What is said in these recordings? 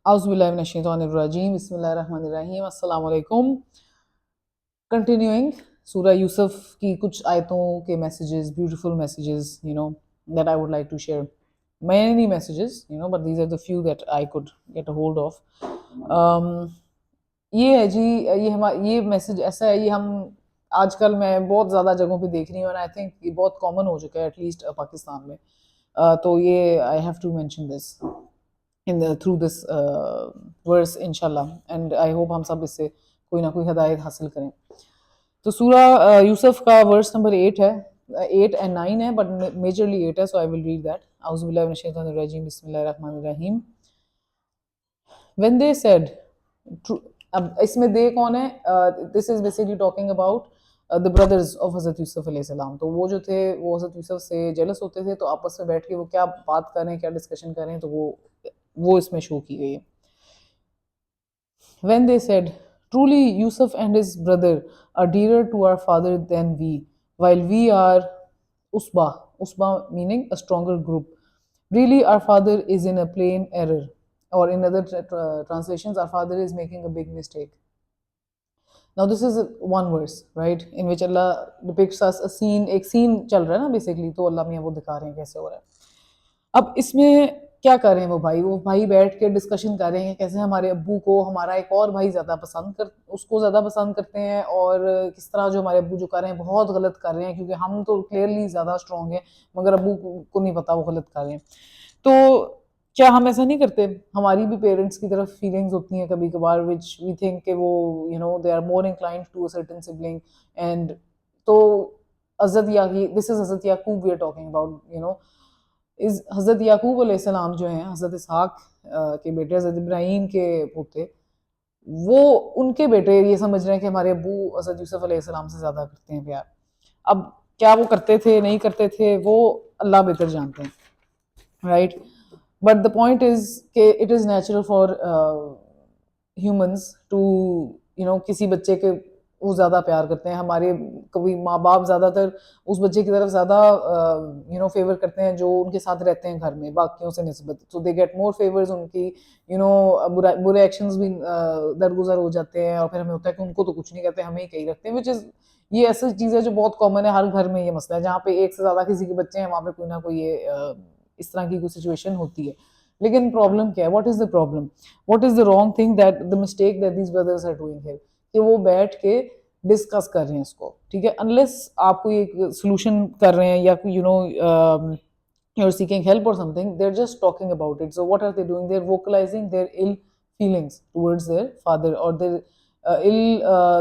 اعوذ باللہ من الشیطان الرجیم بسم اللہ الرحمن الرحیم السلام علیکم. کنٹینیوئنگ سورہ یوسف کی کچھ آیتوں کے messages, beautiful messages that I would like to share. Many messages, but these are the few that I could get a hold of. یہ ہے جی, یہ میسیج ایسا ہے, یہ ہم آج کل میں بہت زیادہ جگہوں پہ دیکھ رہی ہوں, and I think یہ بہت کامن ہو چکا ہے ایٹ لیسٹ پاکستان میں. تو یہ I have to mention this through this verse انشاءاللہ, and I hope ہم سب اس سے کوئی نہ کوئی ہدایت حاصل کریں. تو سورہ یوسف کا ورس نمبر 8 ہے, 8 and 9 ہے, but majorly 8 ہے, so I will read that. اعوذ باللہ من الشیطان الرجیم بسم اللہ الرحمن الرحیم. When they said, اب اس میں دے کون ہے؟ this is basically talking about the brothers of حضرت یوسف علیہ السلام. تو وہ جو تھے وہ حضرت یوسف سے جیلس ہوتے تھے, تو آپس میں بیٹھ کے وہ کیا بات کریں, کیا ڈسکشن کریں, تو وہ اس میں شو کی گئی ہے. When they said, truly Yusuf and his brother are dearer to our father than we, while we are usba meaning a stronger group. Really our father is in a plain error. Or in other translations, our father is making a big mistake. Now this is one verse, right, in which Allah depicts us a scene, ایک scene چل رہا ہے نا basically, تو اللہ میاں وہ دکھا رہے ہیں کیسے ہو رہا ہے. اب اس میں کیا کر رہے ہیں وہ بھائی بیٹھ کے ڈسکشن کر رہے ہیں کیسے ہمارے ابو کو ہمارا ایک اور بھائی زیادہ اس کو زیادہ پسند کرتے ہیں, اور کس طرح جو ہمارے ابو جو کر رہے ہیں بہت غلط کر رہے ہیں, کیونکہ ہم تو کلیئرلی زیادہ اسٹرانگ ہیں, مگر ابو کو نہیں پتا وہ غلط کر رہے ہیں. تو کیا ہم ایسا نہیں کرتے؟ ہماری بھی پیرنٹس کی طرف فیلنگز ہوتی ہیں کبھی کبھار, which we think کہ وہ they are more inclined to a certain sibling. And تو this is حضرت یعقوب we are talking about. حضرت یعقوب علیہ السلام جو ہیں, حضرت اسحاق کے بیٹے, حضرت ابراہیم کے پوتے, وہ ان کے بیٹے یہ سمجھ رہے ہیں کہ ہمارے ابو حضرت یوسف علیہ السلام سے زیادہ کرتے ہیں پیار. اب کیا وہ کرتے تھے نہیں کرتے تھے وہ اللہ بہتر جانتے ہیں, right. But the point is کہ it is natural for humans to کسی بچے کے وہ زیادہ پیار کرتے ہیں. ہمارے کبھی ماں باپ زیادہ تر اس بچے کی طرف زیادہ فیور کرتے ہیں جو ان کے ساتھ رہتے ہیں گھر میں باقیوں سے نسبت, so they get more favors. ان کی برے ایکشنز بھی درگزر ہو جاتے ہیں, اور پھر ہمیں ہوتا ہے کہ ان کو تو کچھ نہیں کہتے, ہمیں ہی کہی رکھتے ہیں, which is یہ ایسی چیز ہے جو بہت کامن ہے ہر گھر میں. یہ مسئلہ ہے جہاں پہ ایک سے زیادہ کسی کے بچے ہیں, وہاں پہ کوئی نہ کوئی یہ اس طرح کی کوئی سچویشن ہوتی ہے. لیکن پرابلم کیا ہے؟ What is the problem, what is the wrong thing, that the mistake that these brothers are doing here, کہ وہ بیٹھ کے ڈسکس کر رہے ہیں اس کو, ٹھیک ہے, انلیس آپ کوئی ایک سولوشن کر رہے ہیں یا you're seeking help or something, they're just talking about it. So what are they doing? They're vocalizing their ill feelings towards their father, or their ill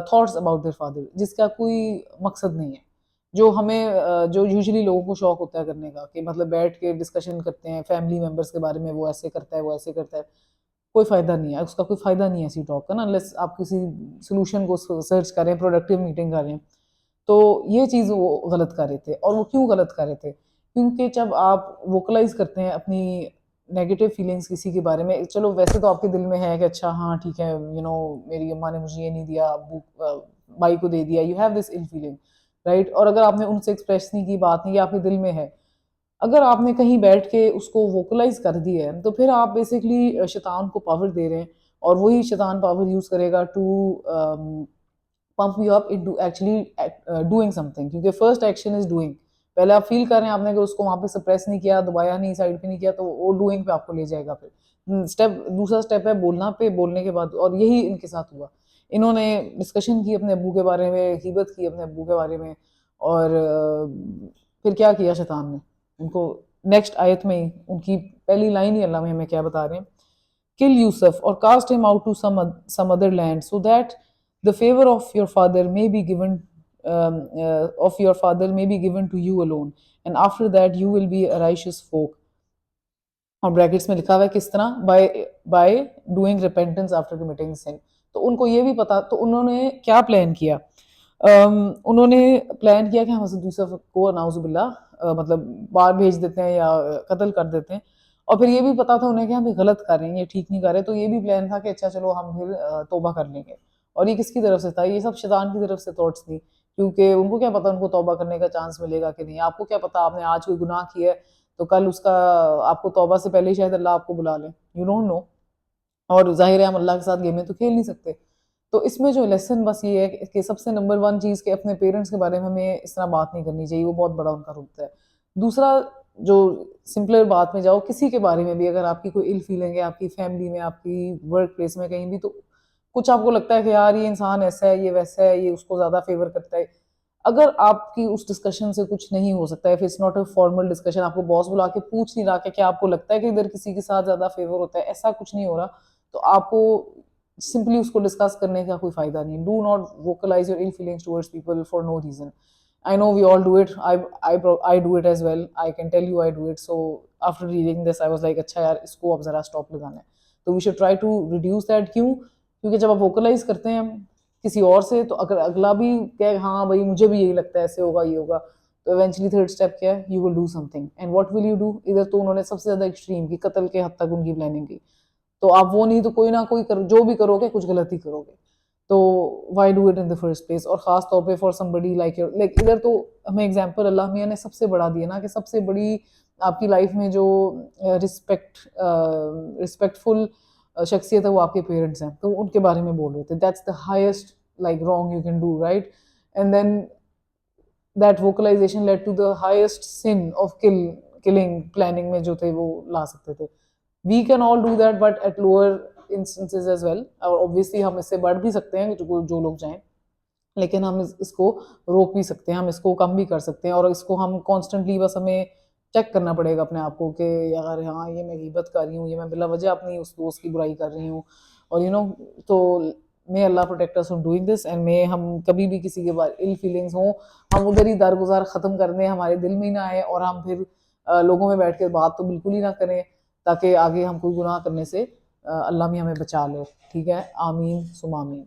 thoughts about their father, جس کا کوئی مقصد نہیں ہے. جو ہمیں جو یوزلی لوگوں کو شوق ہوتا ہے کرنے کا, کہ مطلب بیٹھ کے ڈسکشن کرتے ہیں فیملی ممبرس کے بارے میں, وہ ایسے کرتا ہے وہ ایسے کرتا ہے, کوئی فائدہ نہیں ہے اس کا, کوئی فائدہ نہیں ہے ایسی ٹاک کا نا, انلیس آپ کسی سولوشن کو سرچ کریں, پروڈکٹیو میٹنگ کریں. تو یہ چیز وہ غلط کر رہے تھے. اور وہ کیوں غلط کر رہے تھے؟ کیونکہ جب آپ ووکلائز کرتے ہیں اپنی نیگیٹو فیلنگس کسی کے بارے میں, چلو ویسے تو آپ کے دل میں ہے کہ اچھا ہاں ٹھیک ہے, میری اماں نے مجھے یہ نہیں دیا, ابو بھائی کو دے دیا, you have this ill feeling, right. اور اگر آپ نے ان سے ایکسپریس نہیں کی بات نہیں, یہ آپ کے دل میں ہے, اگر آپ نے کہیں بیٹھ کے اس کو ووکلائز کر دیا ہے, تو پھر آپ بیسکلی شیطان کو پاور دے رہے ہیں, اور وہی شیطان پاور یوز کرے گا to pump you up into actually doing something. کیونکہ فرسٹ ایکشن از ڈوئنگ. پہلے آپ فیل کر رہے ہیں آپ نے کہ اس کو وہاں پہ سپریس نہیں کیا, دبایا نہیں, سائڈ پہ نہیں کیا, تو وہ ڈوئنگ پہ آپ کو لے جائے گا. پھر دوسرا اسٹیپ ہے بولنا پہ, بولنے کے بعد, اور یہی ان کے ساتھ ہوا. انہوں نے ڈسکشن کی اپنے ابو کے بارے میں, غیبت کی اپنے ابو کے بارے میں, اور پھر کیا کیا شیطان نے ان کو. نیکسٹ آیت میں ان کی پہلی لائن ہی اللہ میں ہمیں کیا بتا رہے ہیں, kill Yusuf or cast him out to some other land, so that the favor of your father may be given to you alone, and after that you will be a righteous folk. اور brackets میں لکھا ہوا ہے کس طرح, by doing repentance after committing sin. تو ان کو یہ بھی پتا, تو انہوں نے کیا پلان کیا؟ انہوں نے پلان کیا کہ ہم حضرت یوسف کو نعوذ باللہ مطلب باہر بھیج دیتے ہیں یا قتل کر دیتے ہیں, اور پھر یہ بھی پتا تھا انہیں کہ ہم غلط کر رہے ہیں, یہ ٹھیک نہیں کر رہے. تو یہ بھی پلان تھا کہ اچھا چلو ہم پھر توبہ کر لیں گے. اور یہ کس کی طرف سے تھا؟ یہ سب شیطان کی طرف سے تھاٹس تھی, کیونکہ ان کو کیا پتا ان کو توبہ کرنے کا چانس ملے گا کہ نہیں. آپ کو کیا پتا, آپ نے آج کوئی گناہ کیا ہے تو کل اس کا آپ کو توبہ سے پہلے ہی شاید اللہ آپ کو بلا لیں, یو ڈونٹ نو. اور ظاہر ہے ہم اللہ کے ساتھ گیمیں تو کھیل نہیں سکتے. تو اس میں جو لیسن بس یہ ہے کہ سب سے نمبر ون چیز کہ اپنے پیرنٹس کے بارے میں ہمیں اس طرح بات نہیں کرنی چاہیے, وہ بہت بڑا ان کا رول ہے. دوسرا جو سمپلر بات میں جاؤ, کسی کے بارے میں بھی اگر آپ کی کوئی ال فیلنگ ہے, آپ کی فیملی میں, آپ کی ورک پلیس میں, کہیں بھی, تو کچھ آپ کو لگتا ہے کہ یار یہ انسان ایسا ہے, یہ ویسا ہے, یہ اس کو زیادہ فیور کرتا ہے, اگر آپ کی اس ڈسکشن سے کچھ نہیں ہو سکتا ہے, it's not a formal discussion, آپ کو باس بلا کے پوچھ نہیں رہا کہ کیا آپ کو لگتا ہے کہ ادھر کسی کے ساتھ زیادہ فیور ہوتا ہے, ایسا کچھ نہیں ہو رہا, تو آپ کو سمپلی اس کو ڈسکس کرنے کا کوئی فائدہ نہیں. Do not vocalize your in feelings towards people for no reason. I know we all do it. I do it as well. I can tell you I do it. So after reading this, I was like, اچھا یار اس کو اب ذرا stop لگانا ہے. تو we should try to reduce that. کیوں؟ کیونکہ جب آپ ووکلائز کرتے ہیں کسی اور سے, تو اگر اگلا بھی کہ ہاں بھائی مجھے بھی یہی لگتا ہے, ایسے ہوگا, یہ ہوگا, تو ایونچولی تھرڈ اسٹیپ کیا ہے, you will do some thing. And what will you do? ادھر تو انہوں نے سب سے زیادہ ایکسٹریم کی, قتل کے حد تک ان کی پلاننگ کی, تو آپ وہ نہیں تو کوئی نہ کوئی جو بھی کرو گے کچھ غلطی کرو گے. تو why do it in the first place? اور خاص طور پہ فار سم بڈی لائک ادھر تو ہمیں ایگزامپل اللہ میاں نے سب سے بڑا دیا نا, کہ سب سے بڑی آپ کی لائف میں جو رسپیکٹفل شخصیت ہے وہ آپ کے پیرنٹس ہیں, تو ان کے بارے میں بول رہے تھے. That's the highest like wrong you can do, right. And then that vocalisation lead to the highest sin of killing planning میں جو تھے وہ لا سکتے تھے. We can all do that, but at lower instances as well. اور obviously ہم اس سے بڑھ بھی سکتے ہیں جو لوگ جائیں, لیکن ہم اس کو روک بھی سکتے ہیں, ہم اس کو کم بھی کر سکتے ہیں, اور اس کو ہم کانسٹنٹلی بس ہمیں چیک کرنا پڑے گا اپنے آپ کو کہ یار ہاں یہ میں غیبت کر رہی ہوں, یہ میں بلا وجہ اپنی اس دوست کی برائی کر رہی ہوں, اور تو may Allah protect us from doing this, and may ہم کبھی بھی کسی کے بارے ill feelings ہوں, ہم ادھر ہی درگزار ختم کر دیں, ہمارے دل میں ہی نہ آئے, اور ہم پھر لوگوں میں بیٹھ کے بات تو بالکل ہی نہ کریں, تاکہ آگے ہم کوئی گناہ کرنے سے اللہ بھی ہمیں بچا لے. ٹھیک ہے, آمین ثم آمین.